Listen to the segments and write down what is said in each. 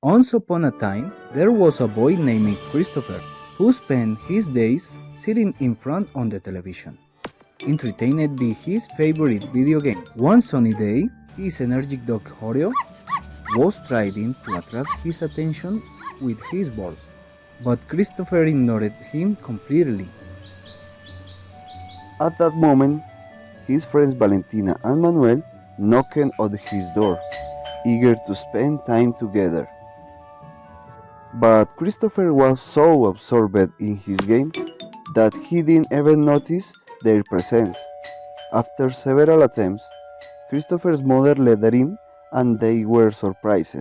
Once upon a time, there was a boy named Christopher who spent his days sitting in front of the television, entertained by his favorite video game. One sunny day, his energetic dog Oreo was trying to attract his attention with his ball, but Christopher ignored him completely. At that moment, his friends Valentina and Manuel knocked on his door, eager to spend time together. But Christopher was so absorbed in his game that he didn't even notice their presence. After several attempts, Christopher's mother let them in and they were surprised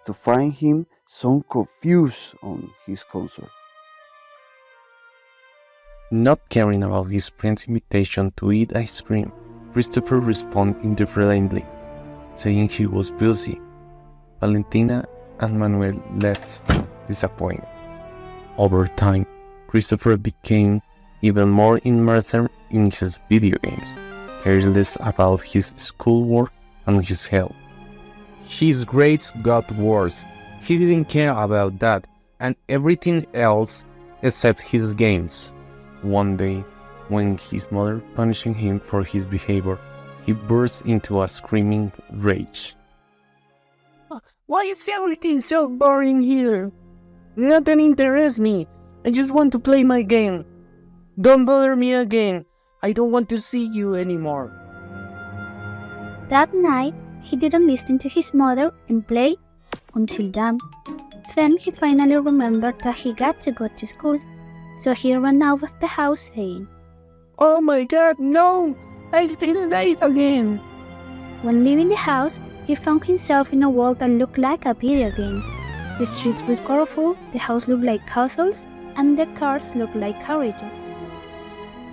to find him so confused on his console. Not caring about his friend's invitation to eat ice cream, Christopher responded indifferently, saying he was busy. Valentina and Manuel left disappointed. Over time, Christopher became even more immersed in his video games, careless about his schoolwork and his health. His grades got worse. He didn't care about that and everything else except his games. One day, when his mother punished him for his behavior, he burst into a screaming rage. Why is everything so boring here? Nothing interests me. I just want to play my game. Don't bother me again. I don't want to see you anymore. That night, he didn't listen to his mother and play until dawn. Then he finally remembered that he got to go to school, so he ran out of the house saying, Oh my god, no! I'll be late again! When leaving the house, he found himself in a world that looked like a video game. The streets were colorful, the house looked like castles, and the cars looked like carriages.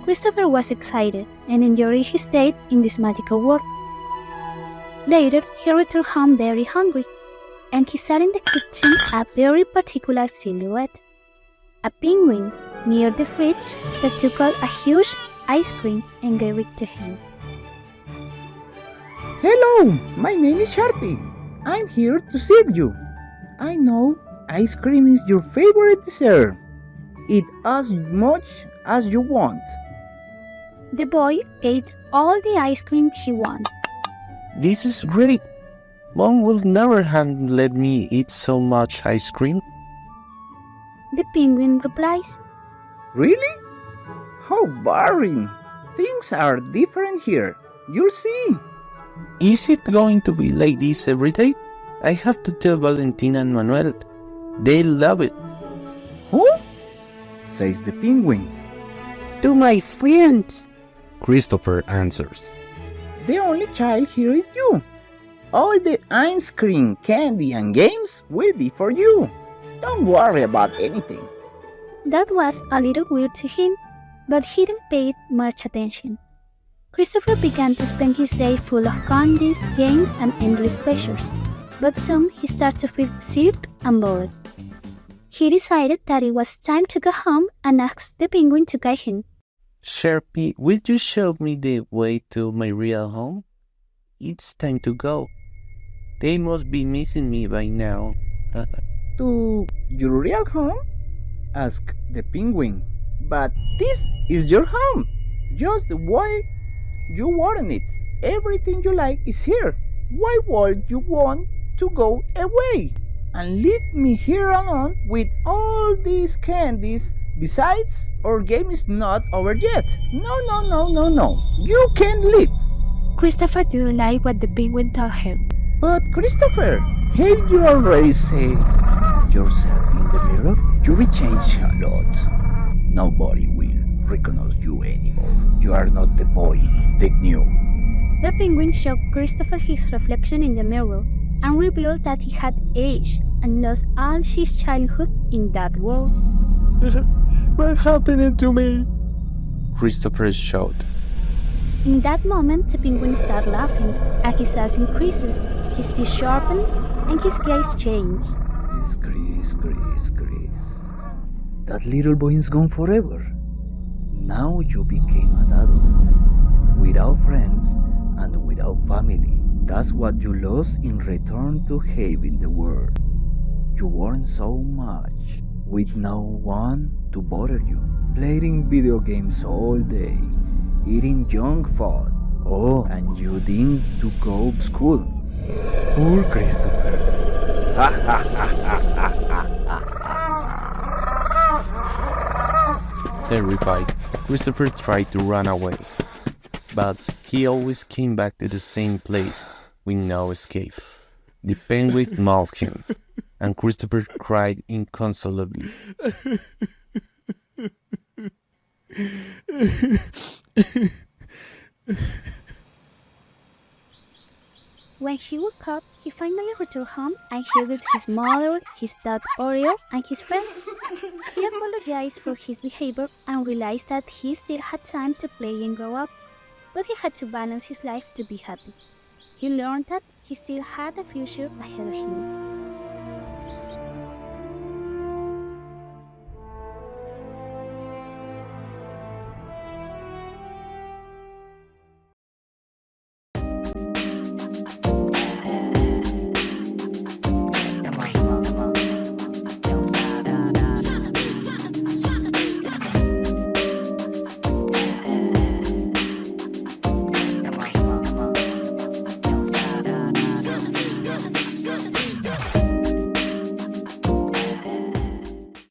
Christopher was excited and enjoyed his day in this magical world. Later, he returned home very hungry, and he saw in the kitchen a very particular silhouette. A penguin near the fridge that took out a huge ice cream and gave it to him. Hello, my name is Sharpie. I'm here to serve you. I know ice cream is your favorite dessert. Eat as much as you want. The boy ate all the ice cream he wanted. This is great! Mom will never have let me eat so much ice cream. The penguin replies, Really? How boring. Things are different here. You'll see. Is it going to be like this every day? I have to tell Valentina and Manuel. They love it. Who? Says the penguin. To my friends! Christopher answers. The only child here is you. All the ice cream, candy, and games will be for you. Don't worry about anything. That was a little weird to him, but he didn't pay much attention. Christopher began to spend his day full of candies, games, and endless pleasures, but soon he started to feel sick and bored. He decided that it was time to go home and asked the penguin to guide him. Sharpie, will you show me the way to my real home? It's time to go. They must be missing me by now. To your real home? Asked the penguin. But this is your home, just the way you want it. Everything you like is here. Why would you want to go away and leave me here alone with all these candies? Besides, our game is not over yet. No. You can't leave. Christopher didn't like what the penguin told him. But Christopher, have you already seen yourself in the mirror? You will change a lot. Nobody will recognize you anymore. You are not the boy they knew. The penguin showed Christopher his reflection in the mirror and revealed that he had aged and lost all his childhood in that world. What happened to me? Christopher shouted. In that moment, the penguin started laughing, and his eyes increases, his teeth sharpened, and his gaze changed. Chris. That little boy is gone forever. Now you became an adult, without friends and without family. That's what you lost in return to having the world. you weren't so much, with no one to bother you, playing video games all day, eating junk food. Oh, and you didn't to go to school. Poor Christopher. Terrified, Christopher tried to run away, but he always came back to the same place with no escape. The penguin mauled him, and Christopher cried inconsolably. When he woke up, he finally returned home and he with his mother, his dad Oreo, and his friends. He apologized for his behavior and realized that he still had time to play and grow up, but he had to balance his life to be happy. He learned that he still had a future ahead of him.